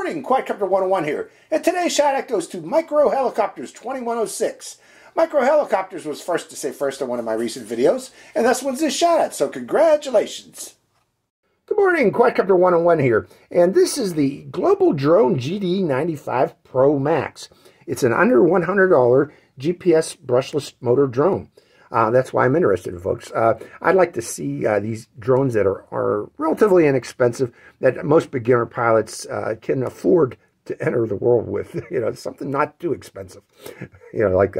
morning, Quadcopter 101 here, and today's shout out goes to Micro Helicopters 2106. Micro Helicopters was first to say first on one of my recent videos, and this one's his shout out, so congratulations. Good morning, Quadcopter 101 here, and this is the Global Drone GD95 Pro Max. It's an under $100 GPS brushless motor drone. That's why I'm interested, folks. I'd like to see these drones that are relatively inexpensive, that most beginner pilots can afford to enter the world with. You know, something not too expensive. You know, like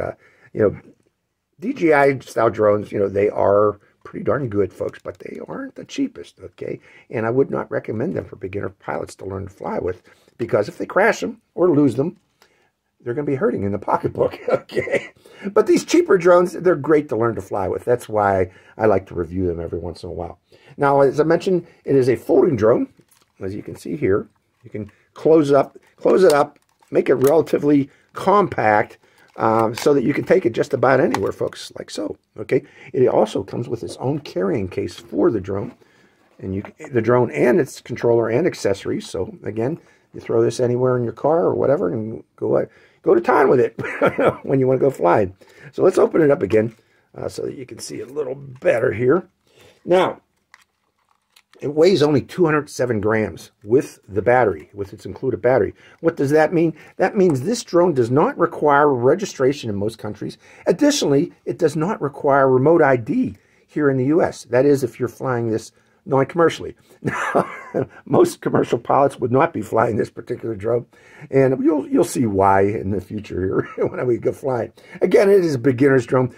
DJI style drones. You know, they are pretty darn good, folks, but they aren't the cheapest. Okay, and I would not recommend them for beginner pilots to learn to fly with, because if they crash them or lose them, they're going to be hurting in the pocketbook, okay? But these cheaper drones, they're great to learn to fly with. That's why I like to review them every once in a while. Now, as I mentioned, it is a folding drone. As you can see here, you can close it up, make it relatively compact, so that you can take it just about anywhere, folks, like so, okay? It also comes with its own carrying case for the drone, and the drone and its controller and accessories. So, again, you throw this anywhere in your car or whatever and go to town with it when you want to go flying. So let's open it up again so that you can see a little better here. Now, it weighs only 207 grams with the battery, with its included battery. What does that mean? That means this drone does not require registration in most countries. Additionally, it does not require remote ID here in the U.S. That is, if you're flying this non-commercially. Now, most commercial pilots would not be flying this particular drone, and you'll see why in the future here when we go flying. Again, it is a beginner's drone.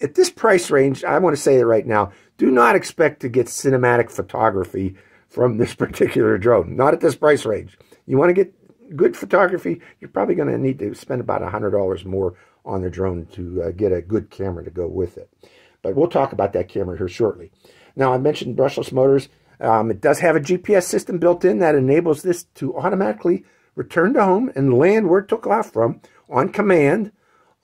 At this price range, I want to say it right now, do not expect to get cinematic photography from this particular drone. Not at this price range. You want to get good photography, you're probably going to need to spend about $100 more on the drone to get a good camera to go with it. But we'll talk about that camera here shortly. Now, I mentioned brushless motors. It does have a GPS system built in that enables this to automatically return to home and land where it took off from on command,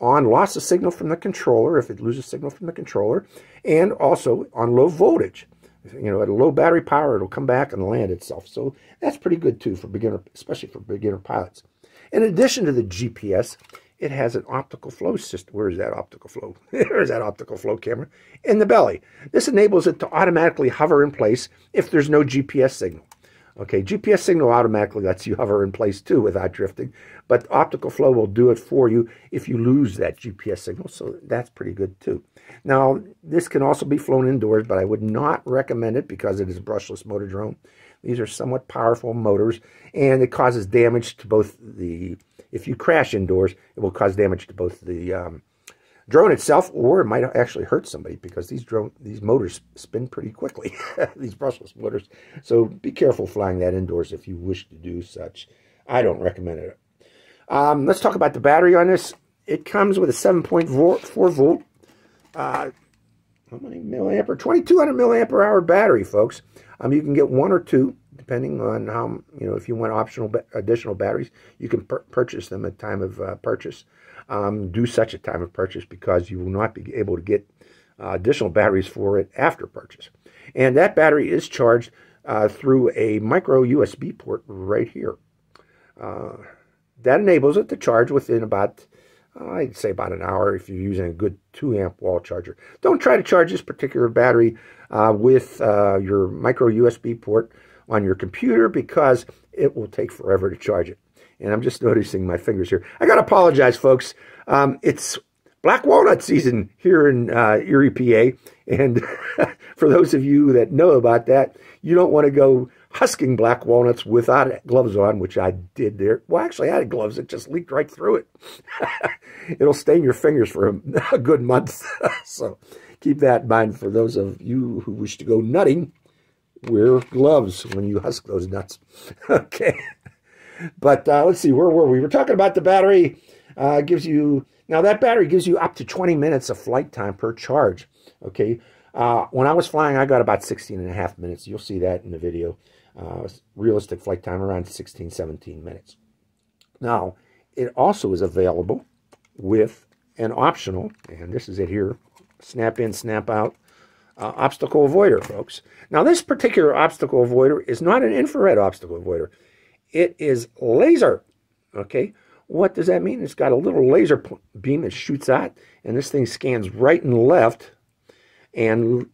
on loss of signal from the controller, if it loses signal from the controller, and also on low voltage. You know, at a low battery power, it'll come back and land itself. So that's pretty good, too, for beginner, especially for beginner pilots. In addition to the GPS, it has an optical flow system. Where is that optical flow? There's that optical flow camera in the belly. This enables it to automatically hover in place if there's no GPS signal. Okay, GPS signal automatically lets you hover in place too without drifting, but optical flow will do it for you if you lose that GPS signal, so that's pretty good too. Now, this can also be flown indoors, but I would not recommend it because it is a brushless motor drone. These are somewhat powerful motors, and it causes damage to both the... If you crash indoors, it will cause damage to both the drone itself, or it might actually hurt somebody, because these motors spin pretty quickly, these brushless motors. So be careful flying that indoors if you wish to do such. I don't recommend it. Let's talk about the battery on this. It comes with a 7.4 volt, how many milliampere? 2200 milliampere hour battery, folks. You can get one or two, depending on how, you know, if you want optional additional batteries, you can purchase them at time of purchase. Do such a time of purchase, because you will not be able to get additional batteries for it after purchase. And that battery is charged through a micro USB port right here. That enables it to charge within about, I'd say about an hour if you're using a good 2-amp wall charger. Don't try to charge this particular battery with your micro USB port on your computer, because it will take forever to charge it. And I'm just noticing my fingers here. I got to apologize, folks. It's black walnut season here in Erie, PA. And for those of you that know about that, you don't want to go husking black walnuts without gloves on, which I did there. Well, actually, I had gloves. It just leaked right through it. It'll stain your fingers for a good month. So keep that in mind for those of you who wish to go nutting. Wear gloves when you husk those nuts. Okay. But let's see, where were we? We're talking about the battery. Now that battery gives you up to 20 minutes of flight time per charge. Okay. When I was flying, I got about 16.5 minutes. You'll see that in the video. Realistic flight time around 16, 17 minutes. Now, it also is available with an optional, and this is it here, snap in, snap out, obstacle avoider, folks. Now, this particular obstacle avoider is not an infrared obstacle avoider. it is laser. Okay, what does that mean? It's got a little laser beam that shoots out, and this thing scans right and left and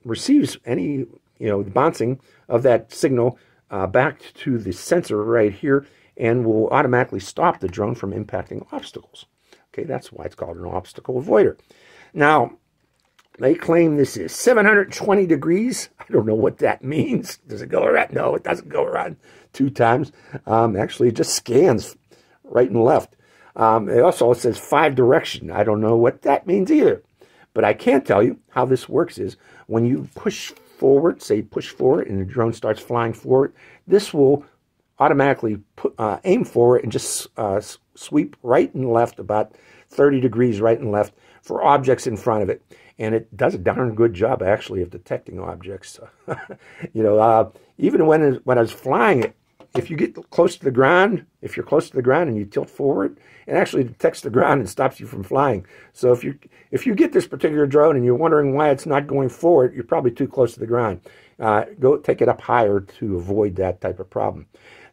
receives any, bouncing of that signal back to the sensor right here, and will automatically stop the drone from impacting obstacles. Okay, that's why it's called an obstacle avoider. Now, they claim this is 720 degrees. I don't know what that means. Does it go around? No, it doesn't go around 2 times. Actually, it just scans right and left. It says 5 direction. I don't know what that means either. But I can tell you how this works is when you push forward, say push forward, and the drone starts flying forward, this will automatically aim forward and just sweep right and left about 30 degrees right and left for objects in front of it. And it does a darn good job, actually, of detecting objects. Even when I was flying it, if you get close to the ground, if you're close to the ground and you tilt forward, it actually detects the ground and stops you from flying. So if you get this particular drone and you're wondering why it's not going forward, you're probably too close to the ground. Go take it up higher to avoid that type of problem.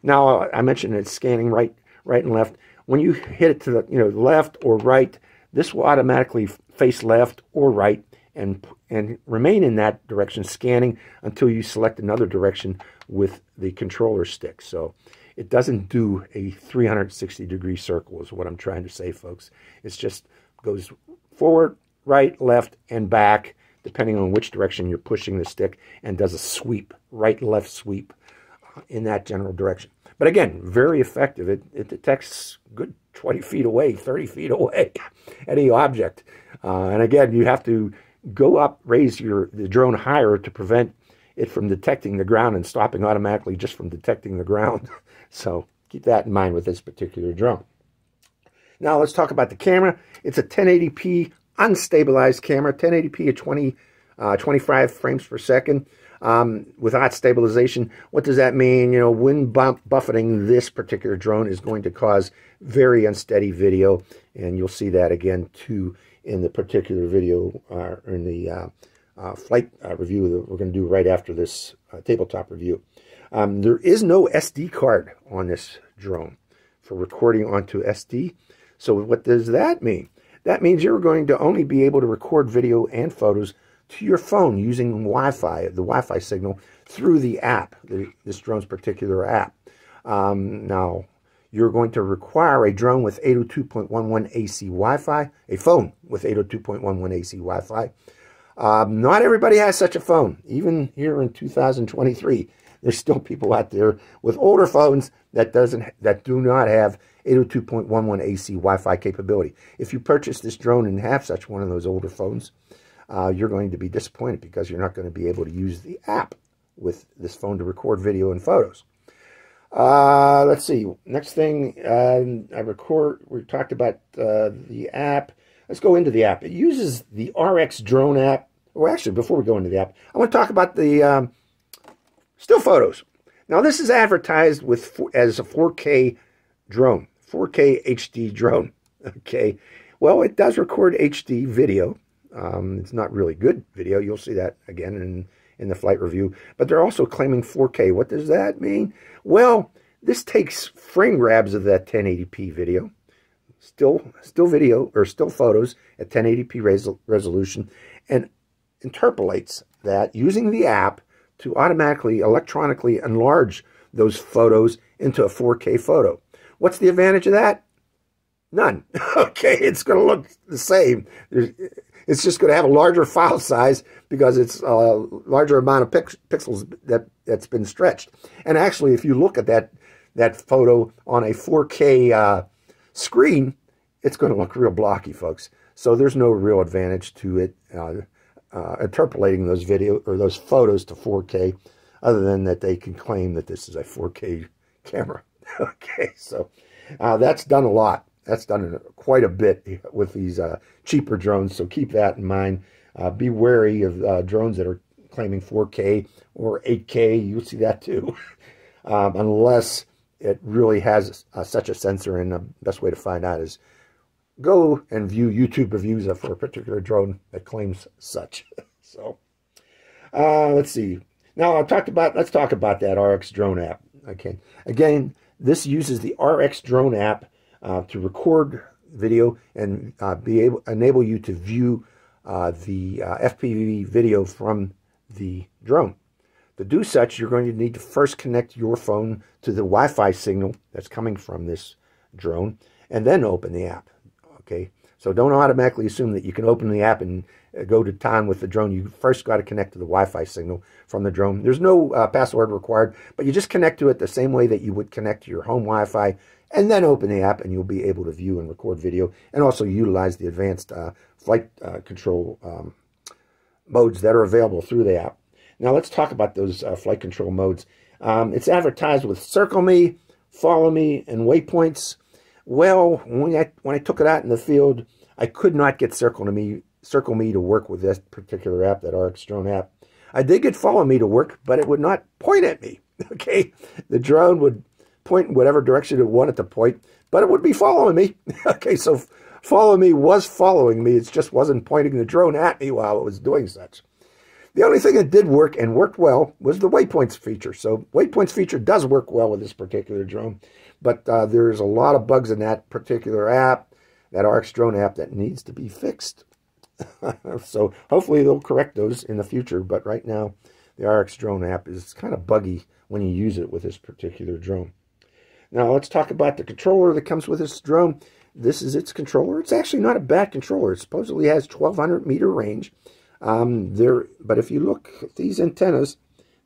Now, I mentioned it's scanning right and left. When you hit it to the left or right, this will automatically face left or right and remain in that direction, scanning until you select another direction with the controller stick. So it doesn't do a 360-degree circle is what I'm trying to say, folks. It's just goes forward, right, left, and back, depending on which direction you're pushing the stick, and does a sweep, right, left sweep in that general direction. But again, very effective. It detects good 20 feet away, 30 feet away, any object. And again, you have to go up, raise the drone higher to prevent it from detecting the ground and stopping automatically just from detecting the ground. So keep that in mind with this particular drone. Now let's talk about the camera. It's a 1080p unstabilized camera, 1080p at 25 frames per second. Without stabilization. What does that mean? Wind buffeting this particular drone is going to cause very unsteady video, and you'll see that again too in the particular video in the flight review that we're going to do right after this tabletop review. There is no SD card on this drone for recording onto SD. So what does that mean? That means you're going to only be able to record video and photos to your phone using Wi-Fi, the Wi-Fi signal, through the app, this drone's particular app. Now, you're going to require a drone with 802.11 AC Wi-Fi, a phone with 802.11 AC Wi-Fi. Not everybody has such a phone. Even here in 2023, there's still people out there with older phones that do not have 802.11 AC Wi-Fi capability. If you purchase this drone and have such one of those older phones, you're going to be disappointed because you're not going to be able to use the app with this phone to record video and photos. Let's see. Next thing we talked about the app. Let's go into the app. It uses the RX drone app. Well, actually, before we go into the app, I want to talk about the still photos. Now, this is advertised as a 4K drone, 4K HD drone. Okay. Well, it does record HD video. It's not really good video. You'll see that again in the flight review. But they're also claiming 4K. What does that mean? Well, this takes frame grabs of that 1080p video, still video or still photos at 1080p resolution, and interpolates that using the app to automatically electronically enlarge those photos into a 4K photo. What's the advantage of that? None. Okay, it's going to look the same. It's just going to have a larger file size because it's a larger amount of pixels that's been stretched. And actually, if you look at that photo on a 4K screen, it's going to look real blocky, folks. So there's no real advantage to it interpolating those those photos to 4K, other than that they can claim that this is a 4K camera. Okay, so that's done a lot. That's done quite a bit with these cheaper drones, so keep that in mind. Be wary of drones that are claiming 4K or 8K. You'll see that too, unless it really has such a sensor. And the best way to find out is go and view YouTube reviews for a particular drone that claims such. So let's see. Now let's talk about that RX drone app. Okay, again, This uses the RX Drone app to record video and enable you to view the FPV video from the drone. To do such, you're going to need to first connect your phone to the Wi-Fi signal that's coming from this drone, and then open the app. Okay, so don't automatically assume that you can open the app and go to town with the drone. You first got to connect to the Wi-Fi signal from the drone. There's no password required, but you just connect to it the same way that you would connect to your home Wi-Fi, and then open the app, and you'll be able to view and record video, and also utilize the advanced flight control modes that are available through the app. Now let's talk about those flight control modes. It's advertised with circle me, follow me, and waypoints. Well, when I took it out in the field, I could not get circle me to work with this particular app, that RX Drone app. I did get follow me to work, but it would not point at me. Okay, the drone would point in whatever direction it wanted to point, but it would be following me. Okay, so follow me was following me. It just wasn't pointing the drone at me while it was doing such. The only thing that did work and worked well was the waypoints feature. So waypoints feature does work well with this particular drone, but there's a lot of bugs in that particular app, that RX Drone app, that needs to be fixed. So hopefully they'll correct those in the future, but right now the RX Drone app is kind of buggy when you use it with this particular drone. Now let's talk about the controller that comes with this drone. This is its controller. It's actually not a bad controller. It supposedly has 1,200 meter range. But if you look at these antennas,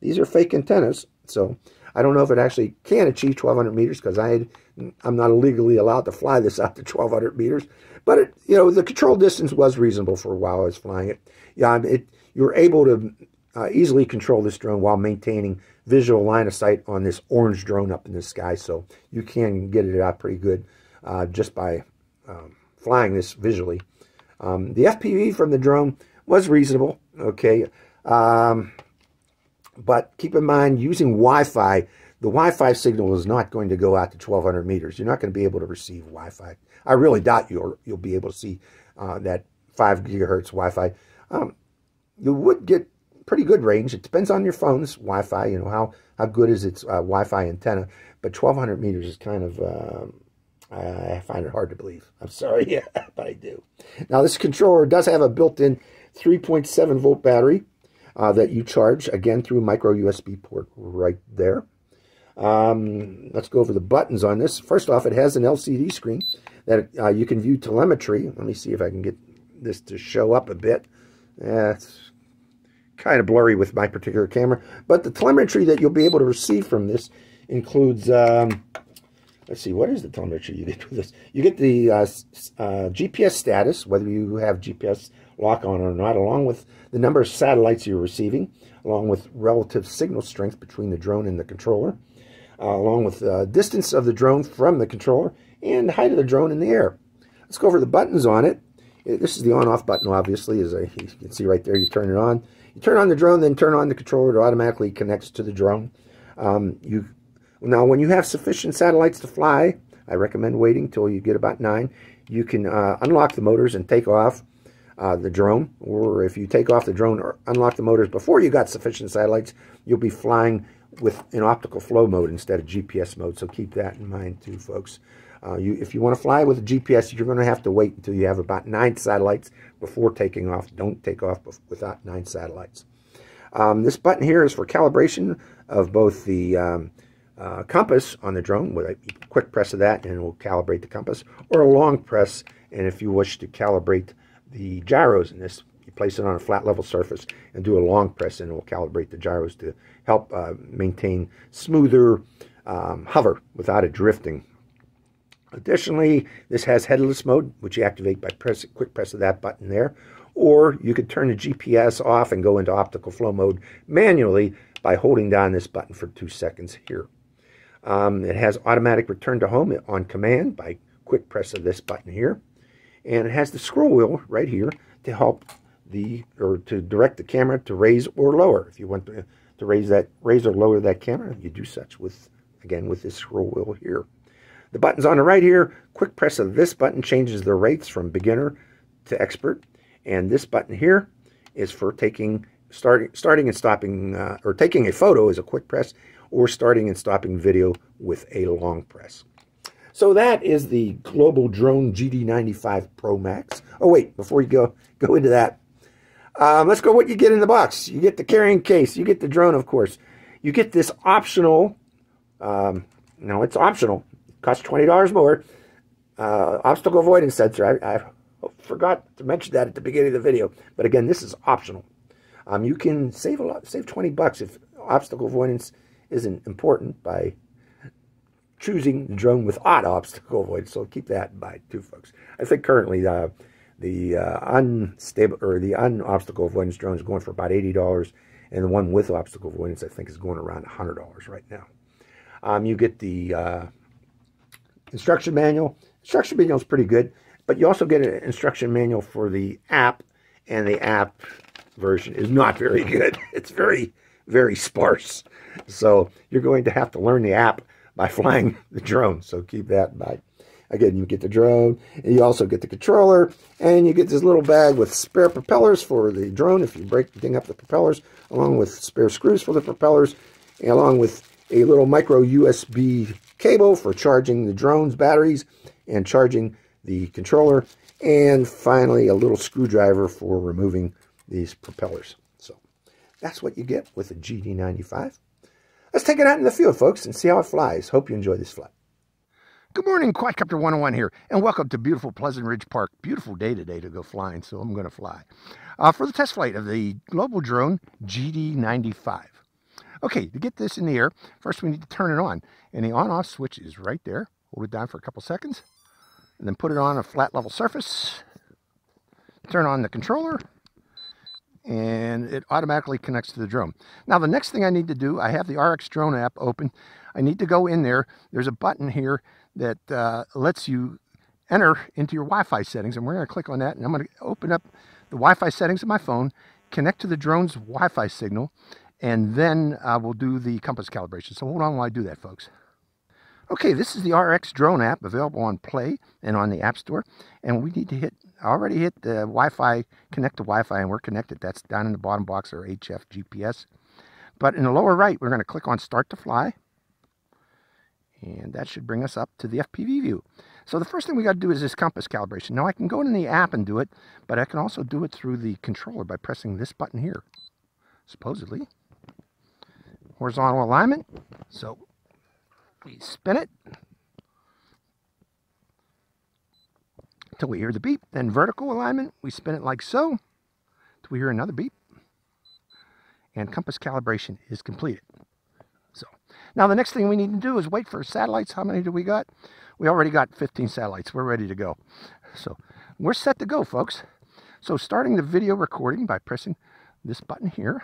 these are fake antennas. So I don't know if it actually can achieve 1,200 meters, because I'm not legally allowed to fly this out to 1,200 meters. But the control distance was reasonable for a while I was flying it. Yeah, you're able to easily control this drone while maintaining visual line of sight on this orange drone up in the sky. So you can get it out pretty good just by flying this visually. The FPV from the drone was reasonable, okay, but keep in mind, using Wi-Fi, the Wi-Fi signal is not going to go out to 1,200 meters. You're not going to be able to receive Wi-Fi. I really doubt you'll be able to see that 5 gigahertz Wi-Fi. You would get pretty good range. It depends on your phone's Wi-Fi, how good is its Wi-Fi antenna, but 1,200 meters is kind of... I find it hard to believe. I'm sorry, yeah, but I do. Now, this controller does have a built-in 3.7 volt battery that you charge, again, through a micro USB port right there. Let's go over the buttons on this. First off, it has an LCD screen that you can view telemetry. Let me see if I can get this to show up a bit. It's kind of blurry with my particular camera, but the telemetry that you'll be able to receive from this includes... let's see, what is the telemetry you get with this? You get the GPS status, whether you have GPS lock on or not, along with the number of satellites you're receiving, along with relative signal strength between the drone and the controller, along with distance of the drone from the controller, and height of the drone in the air. Let's go over the buttons on it. This is the on-off button, obviously, as you can see right there. You turn it on. You turn on the drone, then turn on the controller. It automatically connects to the drone. Now, when you have sufficient satellites to fly, I recommend waiting till you get about 9. You can unlock the motors and take off the drone. Or if you take off the drone or unlock the motors before you got sufficient satellites, you'll be flying with an optical flow mode instead of GPS mode. So keep that in mind too, folks. If you want to fly with a GPS, you're going to have to wait until you have about 9 satellites before taking off. Don't take off without 9 satellites. This button here is for calibration of both the compass on the drone, with a quick press of that and it will calibrate the compass, or a long press, and if you wish to calibrate the gyros in this, you place it on a flat level surface and do a long press and it will calibrate the gyros to help maintain smoother hover without it drifting. Additionally, this has headless mode, which you activate by quick press of that button there, or you could turn the GPS off and go into optical flow mode manually by holding down this button for 2 seconds here. It has automatic return to home on command by quick press of this button here, and it has the scroll wheel right here to help to direct the camera to raise or lower. If you want to raise or lower that camera, you do such with this scroll wheel here. The buttons on the right here, quick press of this button changes the rates from beginner to expert, and this button here is for starting and stopping, or taking a photo is a quick press, or starting and stopping video with a long press. So that is the Global Drone GD95 Pro Max. Oh wait, before you go into that, let's go what you get in the box. You get the carrying case. You get the drone, of course. You get this optional, no, it's optional. It costs $20 more. Obstacle avoidance sensor. I forgot to mention that at the beginning of the video. But again, this is optional. You can save a lot, save 20 bucks if obstacle avoidance isn't important by choosing the drone with odd obstacle avoidance. So keep that in mind too, folks. I think currently the unstable or the unobstacle avoidance drone is going for about $80, and the one with obstacle avoidance I think is going around $100 right now. You get the instruction manual. Instruction manual is pretty good, but you also get an instruction manual for the app, and the app version is not very good. It's very, very sparse. So you're going to have to learn the app by flying the drone. So keep that in mind. Again, you get the drone, and you also get the controller, and you get this little bag with spare propellers for the drone if you break ding up the propellers, along with spare screws for the propellers, and along with a little micro USB cable for charging the drone's batteries and charging the controller, and finally a little screwdriver for removing these propellers. So that's what you get with the GD95. Let's take it out in the field, folks, and see how it flies. Hope you enjoy this flight. Good morning, Quadcopter 101 here, and welcome to beautiful Pleasant Ridge Park. Beautiful day today to go flying, so I'm going to fly. For the test flight of the Global Drone GD95. Okay, to get this in the air, first we need to turn it on, and the on-off switch is right there. Hold it down for a couple seconds, and then put it on a flat level surface. Turn on the controller, and it automatically connects to the drone. Now the next thing I need to do, I have the RX Drone app open. I need to go in there. There's a button here that lets you enter into your Wi-Fi settings, and we're going to click on that, and I'm going to open up the Wi-Fi settings of my phone, connect to the drone's Wi-Fi signal, and then we'll do the compass calibration. So hold on while I do that, folks. Okay, this is the RX Drone app available on Play and on the App Store, and we need to hit, I already hit the Wi-Fi, connect to Wi-Fi, and we're connected. That's down in the bottom box, or HF GPS. But in the lower right, we're going to click on Start to Fly, and that should bring us up to the FPV view. So the first thing we got to do is this compass calibration. Now I can go in the app and do it, but I can also do it through the controller by pressing this button here, supposedly. Horizontal alignment, so we spin it until we hear the beep. Then vertical alignment, we spin it like so until we hear another beep. And compass calibration is completed. So now the next thing we need to do is wait for satellites. How many do we got? We already got 15 satellites. We're ready to go. So we're set to go, folks. So starting the video recording by pressing this button here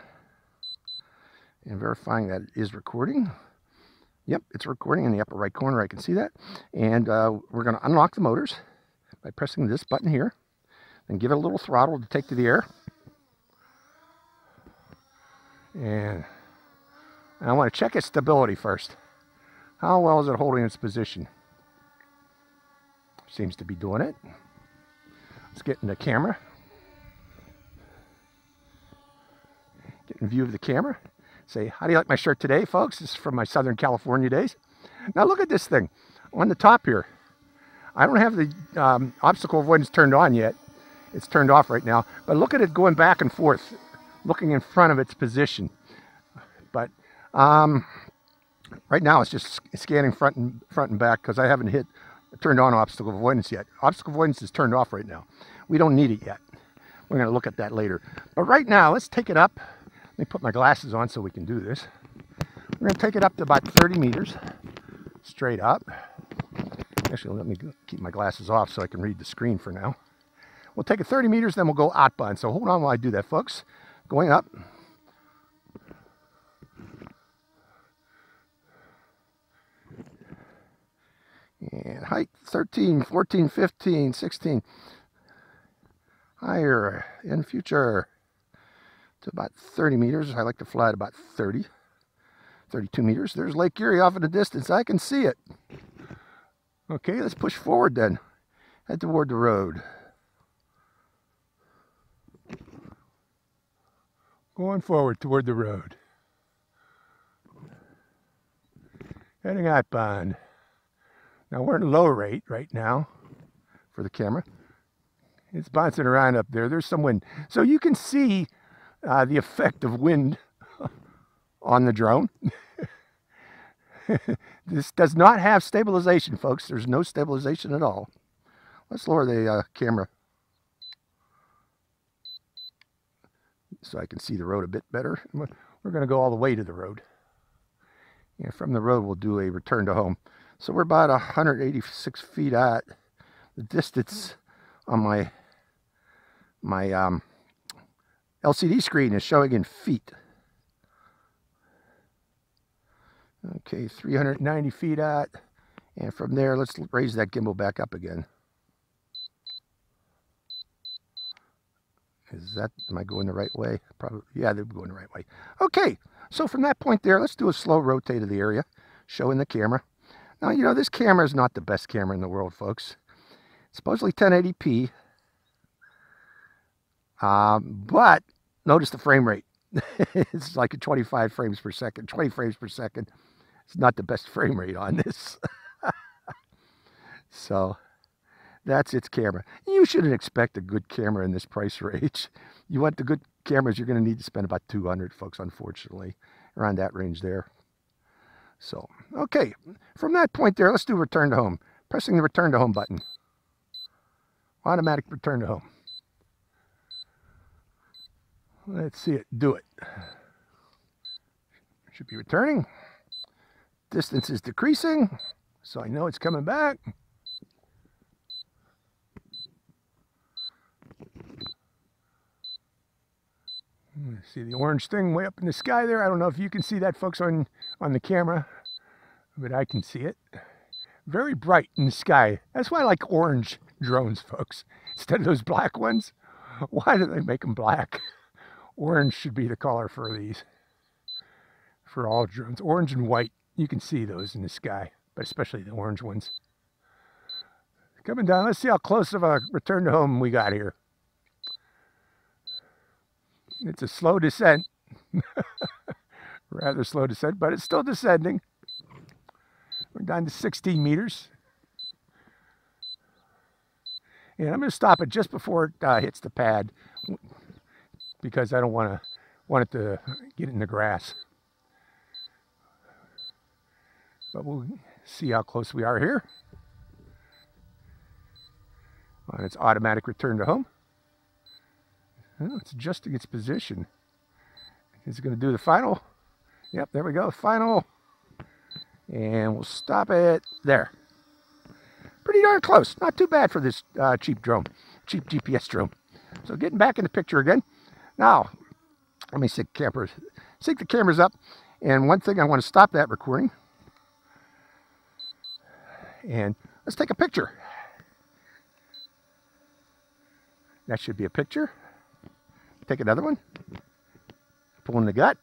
and verifying that it is recording. Yep, it's recording in the upper right corner. I can see that. And we're going to unlock the motors by pressing this button here. Then give it a little throttle to take to the air. And I want to check its stability first. How well is it holding its position? Seems to be doing it. Let's get in the camera. Get in view of the camera. Say, how do you like my shirt today, folks? This is from my Southern California days. Now look at this thing on the top here. I don't have the obstacle avoidance turned on yet. It's turned off right now. But look at it going back and forth, looking in front of its position. But right now it's just scanning front and back because I haven't turned on obstacle avoidance yet. Obstacle avoidance is turned off right now. We don't need it yet. We're going to look at that later. But right now, let's take it up. Let me put my glasses on so we can do this. We're going to take it up to about 30 meters, straight up. Actually, let me keep my glasses off so I can read the screen for now. We'll take it 30 meters, then we'll go outbound. So hold on while I do that, folks. Going up. And height 13, 14, 15, 16. Higher in future to about 30 meters. I like to fly at about 30, 32 meters. There's Lake Erie off in the distance. I can see it. Okay, let's push forward then. Head toward the road. Going forward toward the road. Heading outbound. Now we're in low rate right now for the camera. It's bouncing around up there. There's some wind. So you can see the effect of wind on the drone. This does not have stabilization, folks. There's no stabilization at all. Let's lower the camera so I can see the road a bit better. We're going to go all the way to the road. And from the road, we'll do a return to home. So we're about 186 feet out. The distance on my LCD screen is showing in feet. Okay, 390 feet out. And from there, let's raise that gimbal back up again. Am I going the right way? Probably, yeah, they're going the right way. Okay, so from that point there, let's do a slow rotate of the area, showing the camera. Now, you know, this camera is not the best camera in the world, folks. It's supposedly 1080p, but notice the frame rate. It's like 25 frames per second, 20 frames per second. It's not the best frame rate on this. So that's its camera. You shouldn't expect a good camera in this price range. You want the good cameras, you're going to need to spend about $200, folks, unfortunately, around that range there. So, okay, from that point there, let's do return to home. Pressing the return to home button. Automatic return to home. Let's see it, do it. Should be returning. Distance is decreasing, so I know it's coming back. See the orange thing way up in the sky there? I don't know if you can see that, folks, on the camera, but I can see it. Very bright in the sky. That's why I like orange drones, folks, instead of those black ones. Why do they make them black? Orange should be the color for these, for all drones. Orange and white, you can see those in the sky, but especially the orange ones. Coming down, let's see how close of a return to home we got here. It's a slow descent, rather slow descent, but it's still descending. We're down to 16 meters. And I'm going to stop it just before it hits the pad because I don't want it to get in the grass. But we'll see how close we are here. On its automatic return to home. Oh, it's adjusting its position. Is it going to do the final? Yep, there we go, final. And we'll stop it there. Pretty darn close. Not too bad for this cheap drone, cheap GPS drone. So getting back in the picture again. Now, let me sync the cameras up. And one thing, I want to stop that recording. And let's take a picture. That should be a picture. Take another one. Pull in the gut.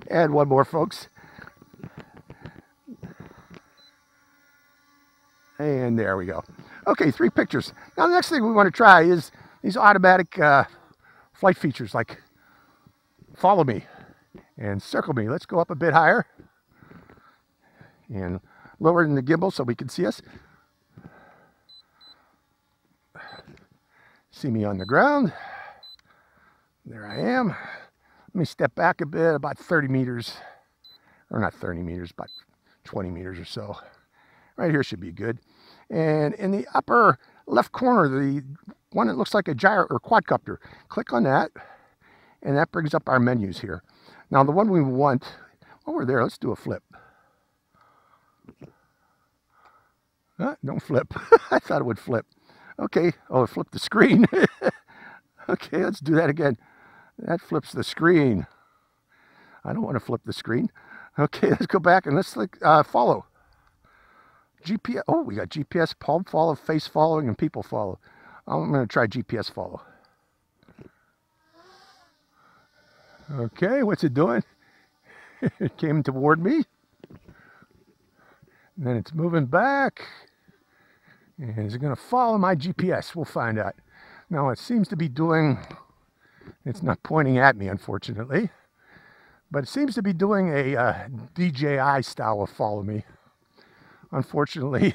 And one more, folks. And there we go. Okay, 3 pictures. Now the next thing we want to try is these automatic flight features like follow me and circle me. Let's go up a bit higher and lower in the gimbal so we can see us. See me on the ground. There I am. Let me step back a bit, about 30 meters, or not 30 meters, about 20 meters or so. Right here should be good. And in the upper left corner, the one that looks like a gyro or quadcopter, click on that, and that brings up our menus here. Now the one we want, while we're there, let's do a flip. Don't flip. I thought it would flip. Okay, oh, it flipped the screen. Okay, let's do that again. That flips the screen. I don't want to flip the screen. Okay, let's go back and let's click follow. GPS, oh, we got GPS, palm follow, face following, and people follow. I'm going to try GPS follow. Okay, what's it doing? It came toward me. And then it's moving back. And is it going to follow my GPS? We'll find out. Now it seems to be doing, it's not pointing at me, unfortunately. But it seems to be doing a DJI style of follow me. Unfortunately,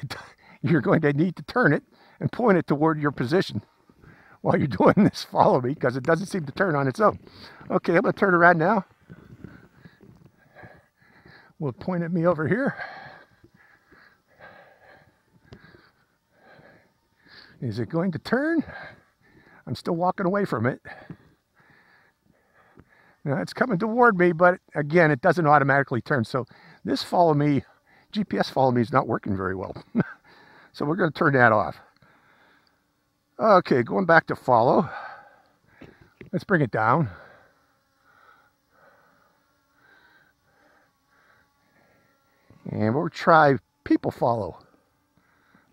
you're going to need to turn it and point it toward your position while you're doing this follow me, because it doesn't seem to turn on its own. Okay, I'm going to turn around now. We'll point at me over here. Is it going to turn? I'm still walking away from it. Now it's coming toward me, but again, it doesn't automatically turn. So this follow me, GPS follow me, is not working very well. So we're going to turn that off. Okay, going back to follow. Let's bring it down. And we'll try people follow.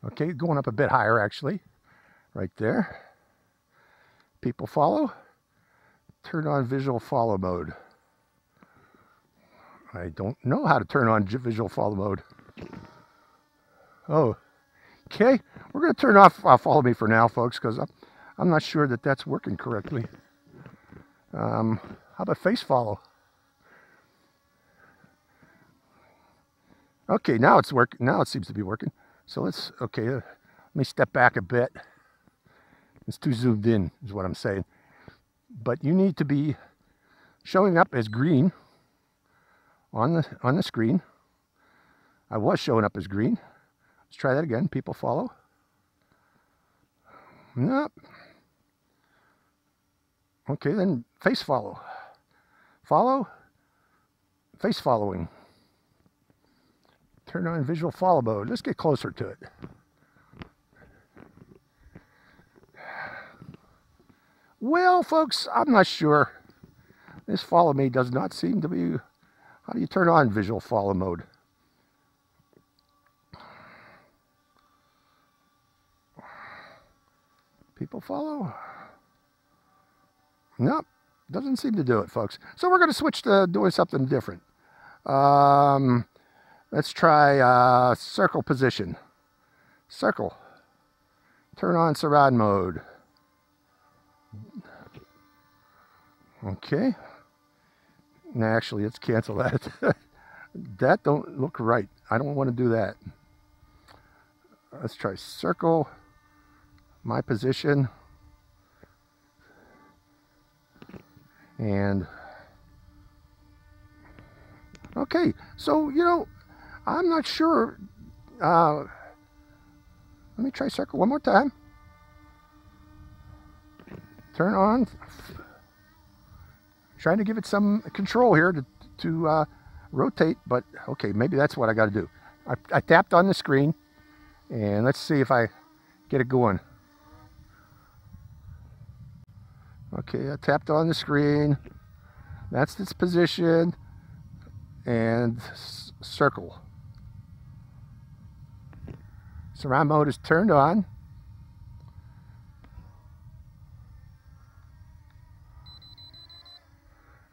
Okay, going up a bit higher actually. Right there. People follow. Turn on visual follow mode. I don't know how to turn on visual follow mode. Oh, okay. We're going to turn off follow me for now, folks, because I'm not sure that that's working correctly. How about face follow? Okay, now it's working. Now it seems to be working. So let's, okay, let me step back a bit. It's too zoomed in, is what I'm saying. But you need to be showing up as green on the screen. I was showing up as green. Let's try that again. People follow. Nope. Okay, then face follow. Follow. Face following. Turn on visual follow mode. Let's get closer to it. Well, folks, I'm not sure. This follow me does not seem to be... How do you turn on visual follow mode? People follow? Nope, doesn't seem to do it, folks. So we're going to switch to doing something different. Let's try circle position. Circle. Turn on surround mode. Okay. Now, actually, let's cancel that. That don't look right. I don't want to do that. Let's try circle. My position. And okay, so you know, I'm not sure. Let me try circle one more time. Turn on. Trying to give it some control here to rotate, but okay, maybe that's what I got to do. I tapped on the screen, and let's see if I get it going. Okay, I tapped on the screen. That's its position, and circle. Surround mode is turned on.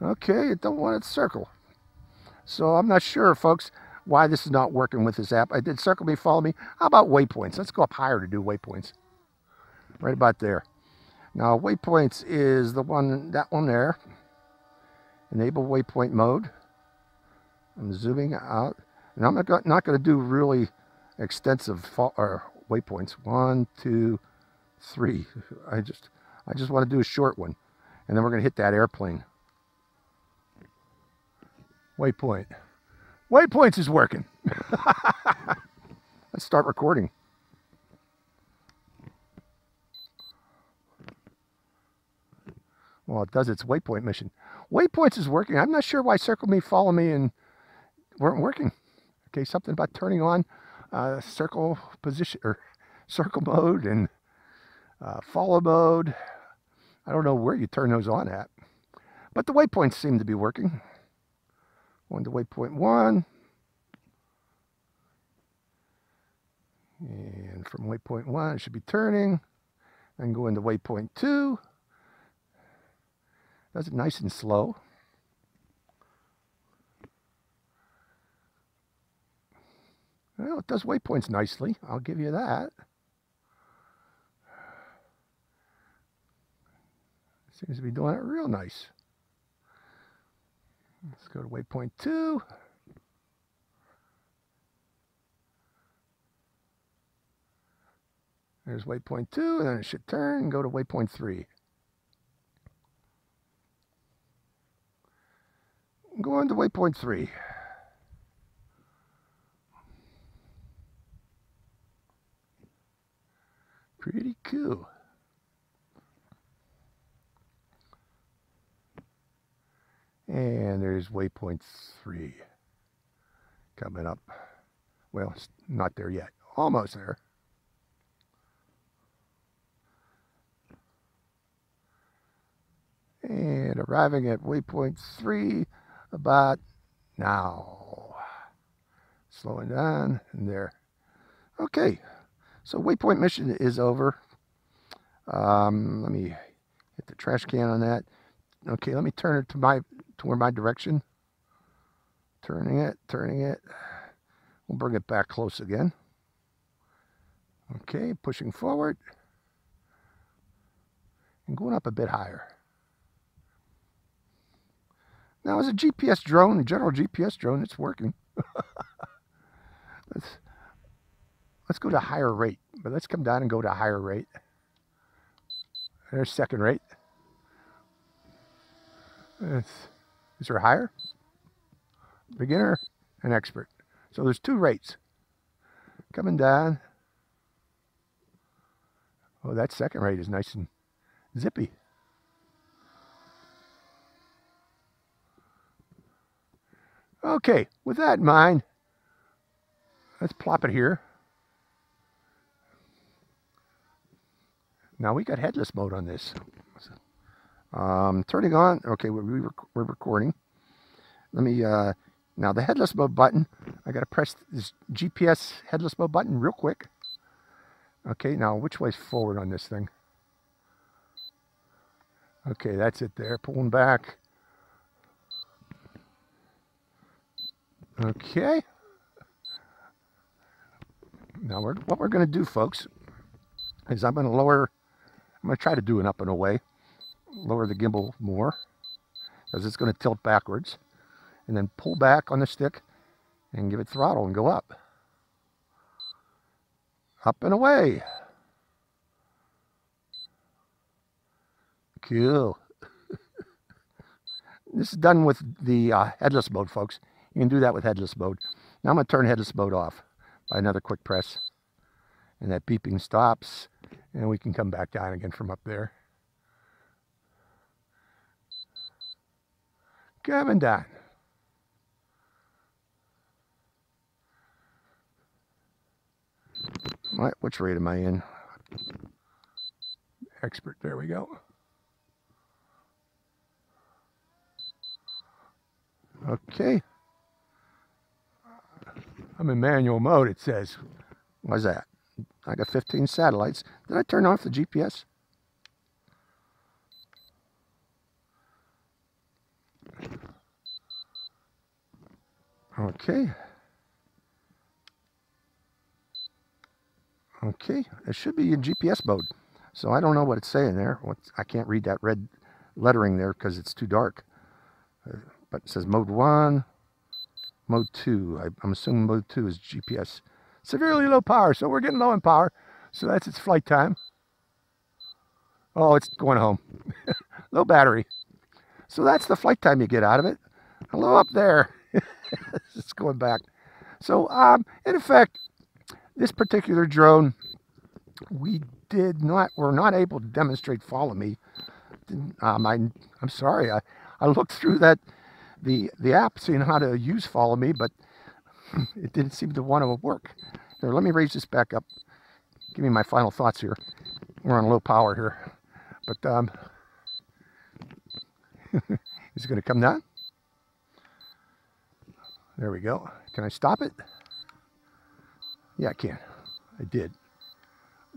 Okay, it don't want it to circle. So I'm not sure, folks, why this is not working with this app. I did circle me, follow me. How about waypoints? Let's go up higher to do waypoints. Right about there. Now, waypoints is the one, that one there. Enable waypoint mode. I'm zooming out. And I'm not going to do really extensive waypoints. 1, 2, 3. I just want to do a short one. And then we're going to hit that airplane. Waypoint. Waypoints is working. Let's start recording. Well, it does its waypoint mission. Waypoints is working. I'm not sure why circle me, follow me, and weren't working. Okay, something about turning on circle position or circle mode and follow mode. I don't know where you turn those on at, but the waypoints seem to be working. Going to waypoint 1. And from waypoint 1, it should be turning. And go into waypoint 2. Does it nice and slow. Well, it does waypoints nicely. I'll give you that. Seems to be doing it real nice. Let's go to waypoint 2. There's waypoint 2, and then it should turn and go to waypoint 3. Go on to waypoint 3. Pretty cool. And there's waypoint 3 coming up. Well, it's not there yet. Almost there. And arriving at waypoint 3 about now. Slowing down and there. Okay, so waypoint mission is over. Let me hit the trash can on that. Okay, let me turn it toward my direction. Turning it. We'll bring it back close again. Okay, pushing forward. And going up a bit higher. Now, as a GPS drone, a general GPS drone, it's working. Let's go to higher rate. But let's come down and go to higher rate. There's second rate. Is there higher? Beginner and expert. So there's 2 rates. Coming down. Oh, that second rate is nice and zippy. Okay, with that in mind, let's plop it here. Now we got headless mode on this. Turning on. Okay, we're recording. Let me. Now the headless mode button. I got to press this GPS headless mode button real quick. Okay, now which way's forward on this thing? Okay, that's it there. Pulling back. Okay. Now what we're going to do, folks, is I'm going to try to do an up and away. Lower the gimbal more, because it's going to tilt backwards. And then pull back on the stick and give it throttle and go up. Up and away. Cool. This is done with the headless mode, folks. You can do that with headless mode. Now I'm going to turn headless mode off by another quick press. And that beeping stops. And we can come back down again from up there. Coming down. Which rate am I in? Expert, there we go. Okay. I'm in manual mode, it says. What's that? I got 15 satellites. Did I turn off the GPS? Okay. Okay, it should be in GPS mode. So I don't know what it's saying there. I can't read that red lettering there because it's too dark. But it says mode 1, mode 2. I'm assuming mode 2 is GPS. Severely low power, so we're getting low in power. So that's its flight time. Oh, it's going home. Low battery. So that's the flight time you get out of it. Hello up there. It's going back. So, in effect, this particular drone, were not able to demonstrate follow me. I'm sorry. I looked through the app seeing how to use follow me, but it didn't seem to want to work. Here, let me raise this back up. Give me my final thoughts here. We're on low power here, but is it going to come down? There we go. Can I stop it? Yeah, I can. I did.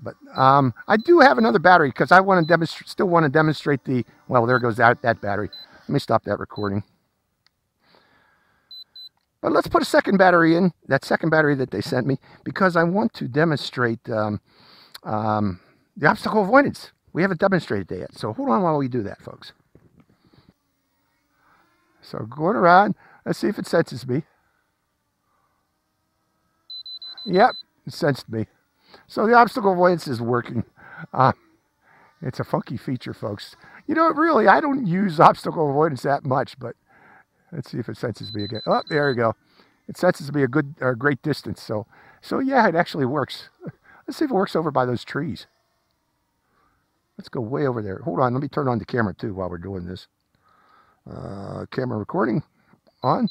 But I do have another battery because I want to still want to demonstrate the. Well, there goes that battery. Let me stop that recording. But let's put a second battery in, that second battery that they sent me, because I want to demonstrate the obstacle avoidance. We haven't demonstrated that yet, so hold on while we do that, folks. So going around, let's see if it senses me. Yep, it sensed me. So the obstacle avoidance is working. It's a funky feature, folks. You know, really, I don't use obstacle avoidance that much, but let's see if it senses me again. Oh, there we go. It senses me a good or great distance. So yeah, it actually works. Let's see if it works over by those trees. Let's go way over there. Hold on, let me turn on the camera too while we're doing this. Camera recording on.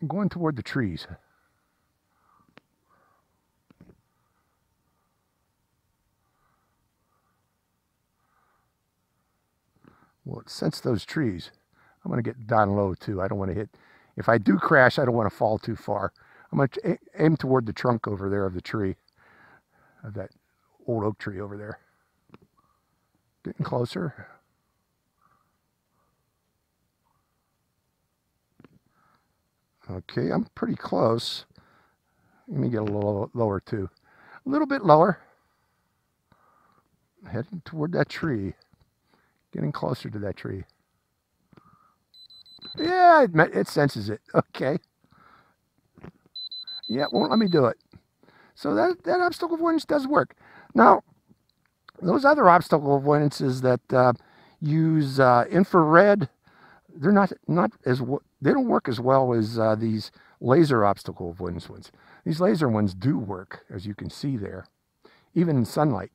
I'm going toward the trees. Well, sense those trees. I'm going to get down low too. I don't want to hit. If I do crash, I don't want to fall too far. I'm going to aim toward the trunk over there of the tree, of that old oak tree over there. Getting closer. Okay, I'm pretty close. Let me get a little lower too. A little bit lower. Heading toward that tree. Getting closer to that tree. Yeah, it senses it. Okay. Yeah, it won't let me do it. So that obstacle avoidance does work. Now, those other obstacle avoidances that use infrared, they're not as they don't work as well as these laser obstacle avoidance ones. These laser ones do work, as you can see there, even in sunlight.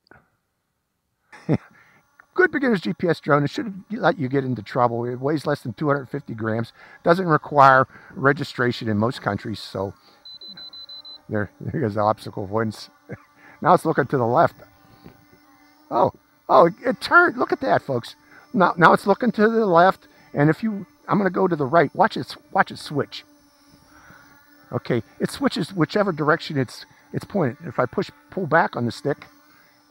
Good beginner's GPS drone. It shouldn't let you get into trouble. It weighs less than 250 grams. Doesn't require registration in most countries. So there goes the obstacle avoidance. Now it's looking to the left. Oh, it turned. Look at that, folks. Now it's looking to the left. And I'm going to go to the right. Watch it switch. Okay, it switches whichever direction it's pointed. If I pull back on the stick,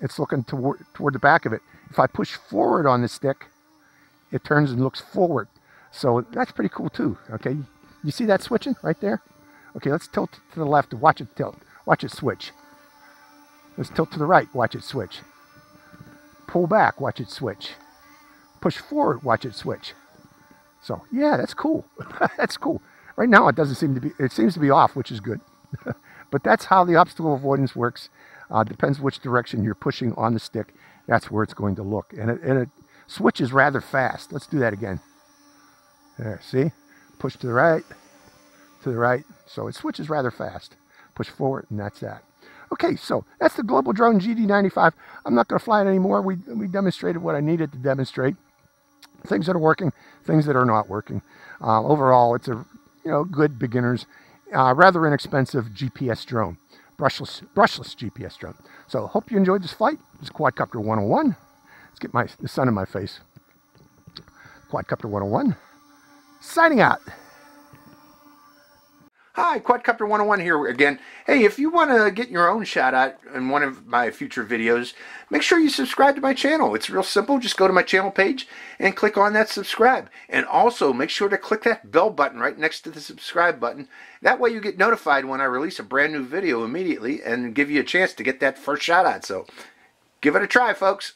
it's looking toward the back of it. If I push forward on the stick, it turns and looks forward. So that's pretty cool too. Okay, you see that switching right there? Okay, let's tilt to the left to watch it tilt. Watch it switch. Let's tilt to the right. Watch it switch. Pull back. Watch it switch. Push forward. Watch it switch. So yeah, that's cool. That's cool. Right now it doesn't seem to be. It seems to be off, which is good. But that's how the obstacle avoidance works. Depends which direction you're pushing on the stick. That's where it's going to look. And it switches rather fast. Let's do that again. There, see? Push to the right. So it switches rather fast. Push forward, and that's that. Okay, so that's the Global Drone GD95. I'm not going to fly it anymore. We demonstrated what I needed to demonstrate. Things that are working, things that are not working. Overall, it's a good beginner's, rather inexpensive GPS drone. Brushless GPS drone. So hope you enjoyed this flight. This is Quadcopter 101. Let's get the sun in my face. Quadcopter 101. Signing out. Hi, Quadcopter 101 here again. Hey, if you want to get your own shout out in one of my future videos, make sure you subscribe to my channel. It's real simple. Just go to my channel page and click on that subscribe. And also make sure to click that bell button right next to the subscribe button. That way you get notified when I release a brand new video immediately and give you a chance to get that first shout out. So give it a try, folks.